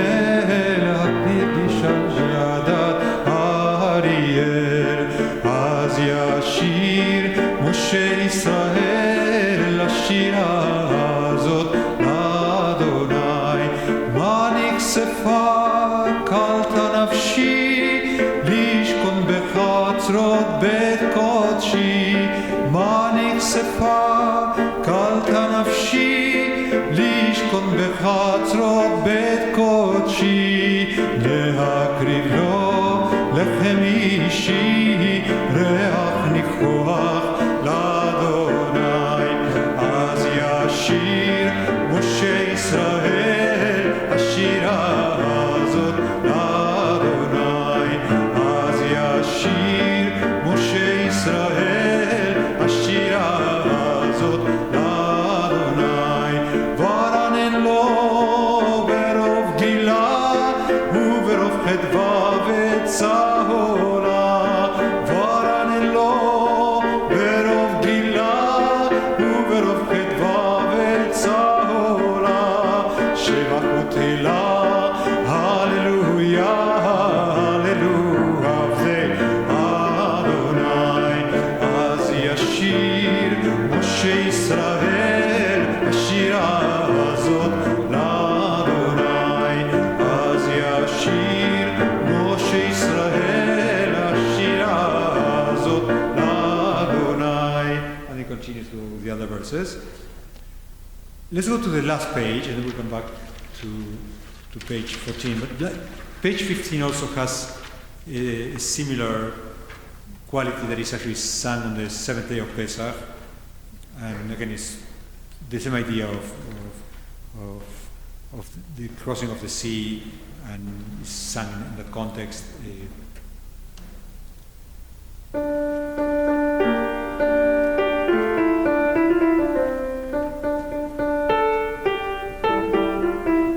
B: Upbeat בשג'דת אריאל, אז ישיר משה ישראל השירה הזאת לאדוני, מניק שפה קלטה נפשי, לשכון בחצרות בית קודשי, מניק שפה קלטה נפשי, לשכון בחצרות בית קודשי, להקריב לו לחם אישי, ריח ניחוח לאדוני, אז ישיר משה ישראל השירה הזאת לאדוני, אז ישיר משה ישראל השירה הזאת לאדוני, ורנן לו ברוב גילה וברוב חדווה וצהולה, ורנן לו ברוב גילה וברוב חדווה וצהולה, שבח ותהילה, הללויה, הללויה, זה אדוני, אז ישיר משה ישראל השירה הזאת לאדוני, אז ישיר משה ישראל השירה הזאת לאדוני.
A: And it continues to the other verses. Let's go to the last page, and then we'll come back to page 14. But page 15 also has a similar quality that is actually sung on the 7th day of Pesach. And again, it's the same idea of the crossing of the sea, and it's sung in that context.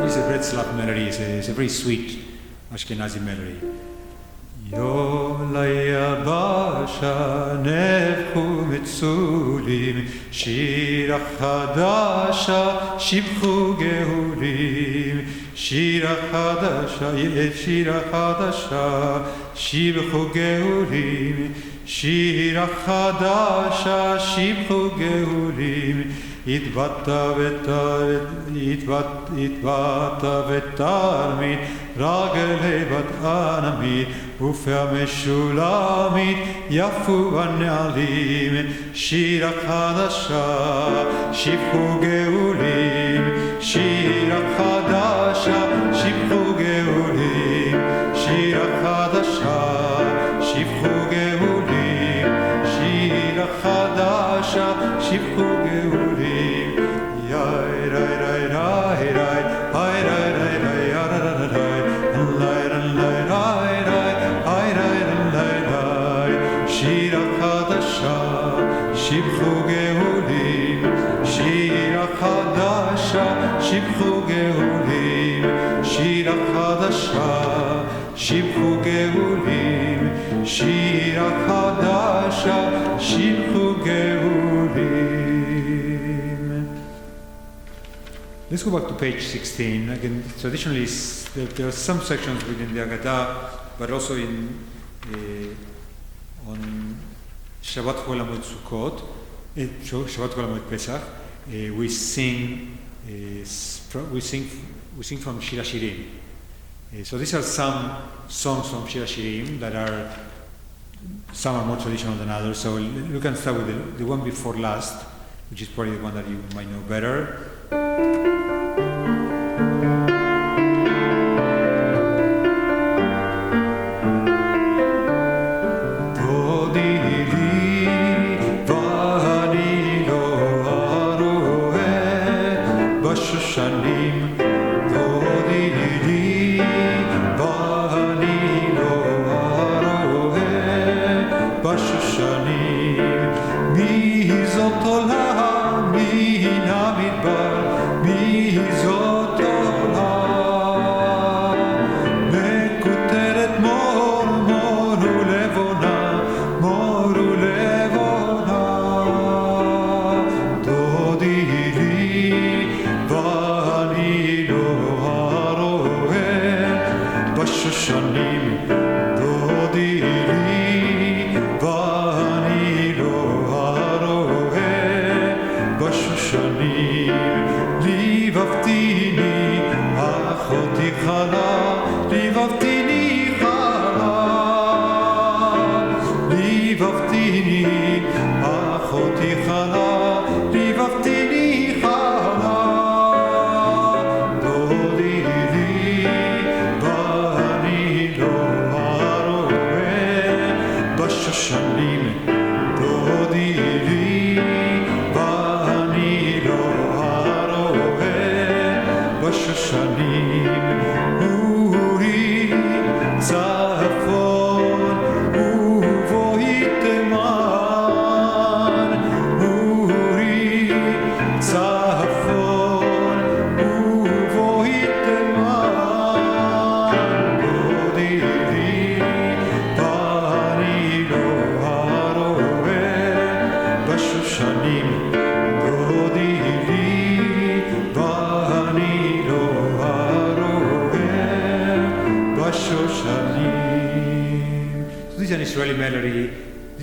A: It's a Bretzlav melody. It's a very sweet Ashkenazi melody.
B: ליבשה נבחו מצולים, שירה חדשה שבחו גאולים, שירה חדשה שבחו גאולים, שירה חדשה שבחו גאולים, התבטא ותרמית רגלי בת ענמית ופיה משולמית יפו הנעלים, שירה חדשה שבחו גאולים, שירה חדשה גאולים, שירה חדשה, שבחו גאולים, שירה חדשה, שבחו גאולים.
A: Let's go back to page 16. Again, traditionally, there are some sections within the Haggadah, but also on Shabbat Chol Hamoed Sukkot, Shabbat Chol Hamoed Pesach, we sing from Shir HaShirim. So these are some songs from Shir HaShirim that are, some are more traditional than others. So you can start with the one before last, which is probably the one that you might know better.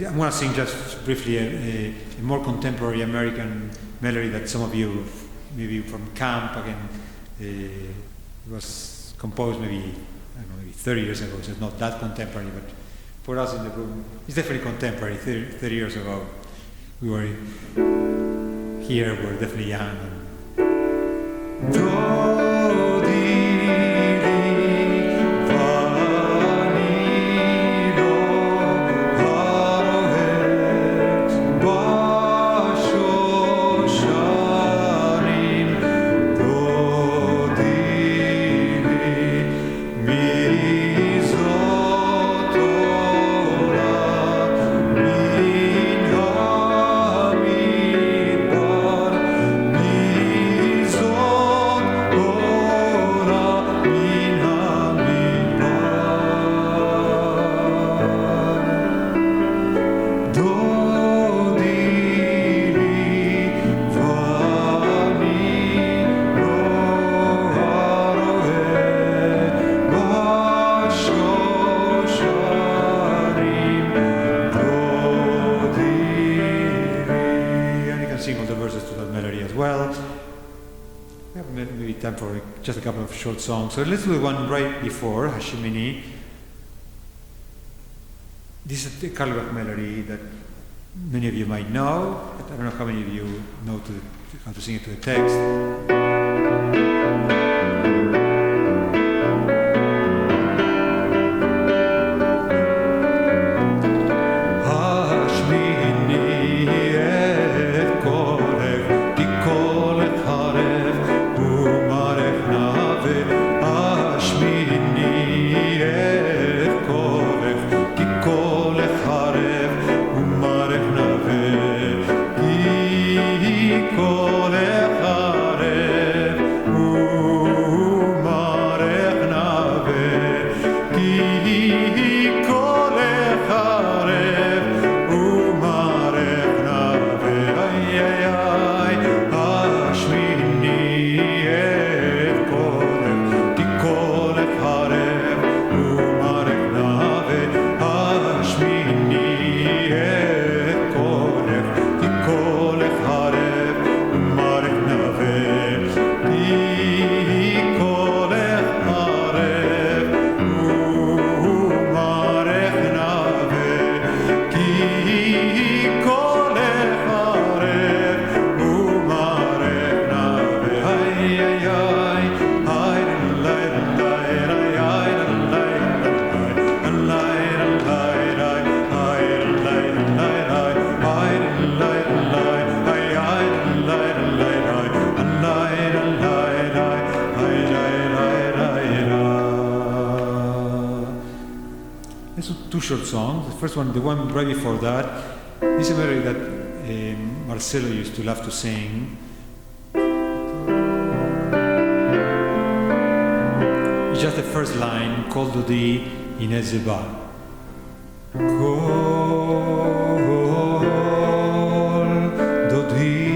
A: I'm going to sing just briefly a more contemporary American melody that some of you, maybe from camp, again, it was composed maybe 30 years ago, so it's not that contemporary, but for us in the room, it's definitely contemporary. 30 years ago, we were here, we were definitely young. Time for just a couple of short songs. So let's do the one right before Hashemini. This is a Carlebach melody that many of you might know, but I don't know how many of you know how to sing it to the text.
B: Kol echaref
A: short songs. The first one, the one right before that, is a melody that Marcelo used to love to sing. It's just the first line, Kol Dodi Ine Zeba. Kol Dodi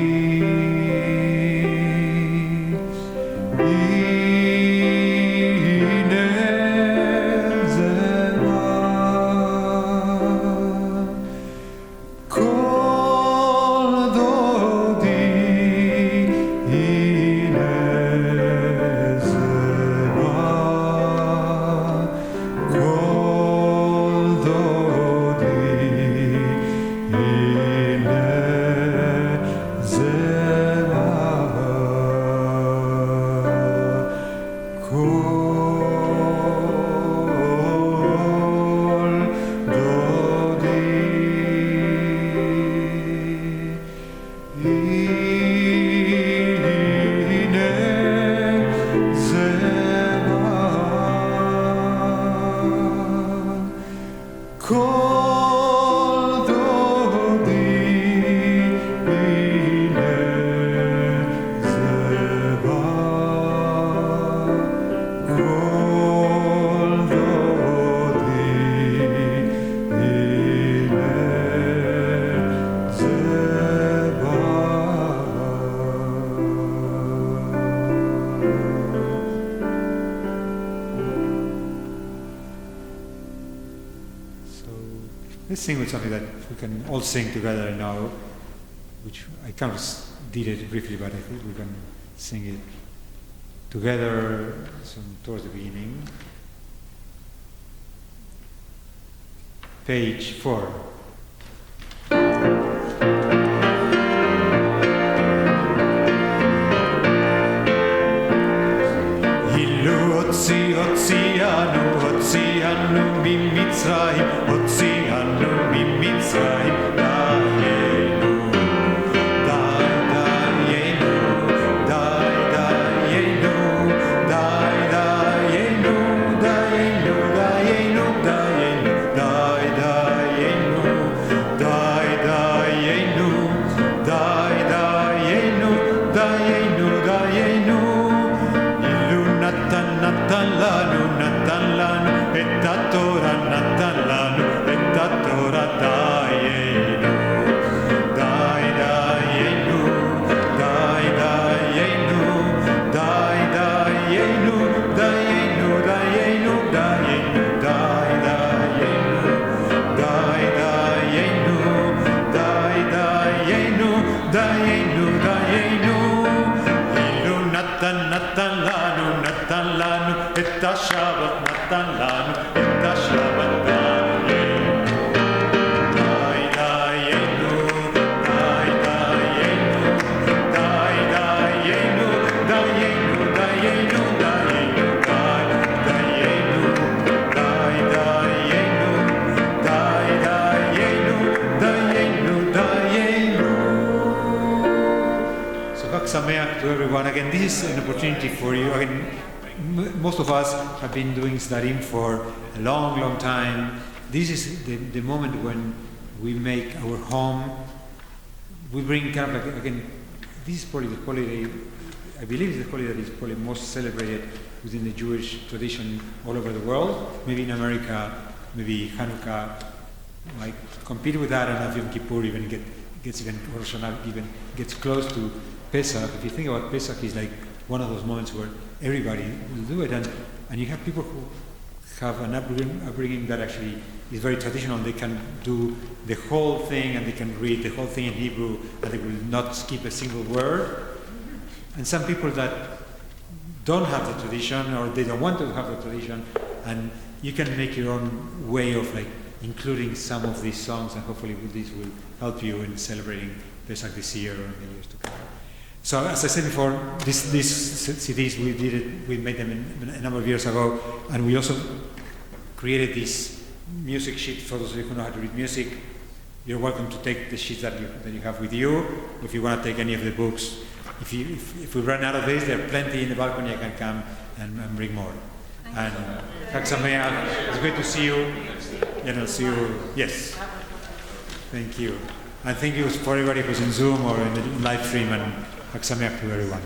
A: Let's sing with something that we can all sing together now, which I kind of did it briefly, but I think we can sing it together towards the beginning. Page 4. Hotzianu mimitzrayim, Hotzianu mimitzrayim, Dayenu, Dayenu, Dayenu, Dayenu, Dayenu, Dayenu, Dayenu, Dayenu, Dayenu, Dayenu, Dayenu, Dayenu, Ilu Natan Natan Lanu. Et Torah Natan lanu, et Torah dayenu, dayenu, dayenu, dayenu, dayenu, dayenu, dayenu, dayenu, dayenu, dayenu, dayenu, ilu Natan Natan lanu, et Shabbat Natan lanu. To everyone. Again, this is an opportunity for you. Again, most of us have been doing Sedarim for a long, long time. This is the moment when we make our home. We bring kind of like, again, this is probably the holiday, I believe it's the holiday that is probably most celebrated within the Jewish tradition all over the world. Maybe in America, maybe Hanukkah might compete with that, and Yom Kippur even gets even, Rosh Hashanah even gets close to Pesach. If you think about Pesach, is like one of those moments where everybody will do it, and you have people who have an upbringing that actually is very traditional. They can do the whole thing, and they can read the whole thing in Hebrew, and they will not skip a single word. And some people that don't have the tradition, or they don't want to have the tradition, and you can make your own way of like including some of these songs, and hopefully this will help you in celebrating Pesach this year or in the years to come. So as I said before, these CDs, we made them a number of years ago, and we also created this music sheet for those of you who know how to read music. You're welcome to take the sheets that you have with you. If you want to take any of the books, if we run out of these, there are plenty in the balcony. I can come and bring more. And Chag Sameach, it's great to see you. and I'll see you. Yes. Thank you. And thank you for everybody who's in Zoom or in the live stream, and Hag Sameach to everyone.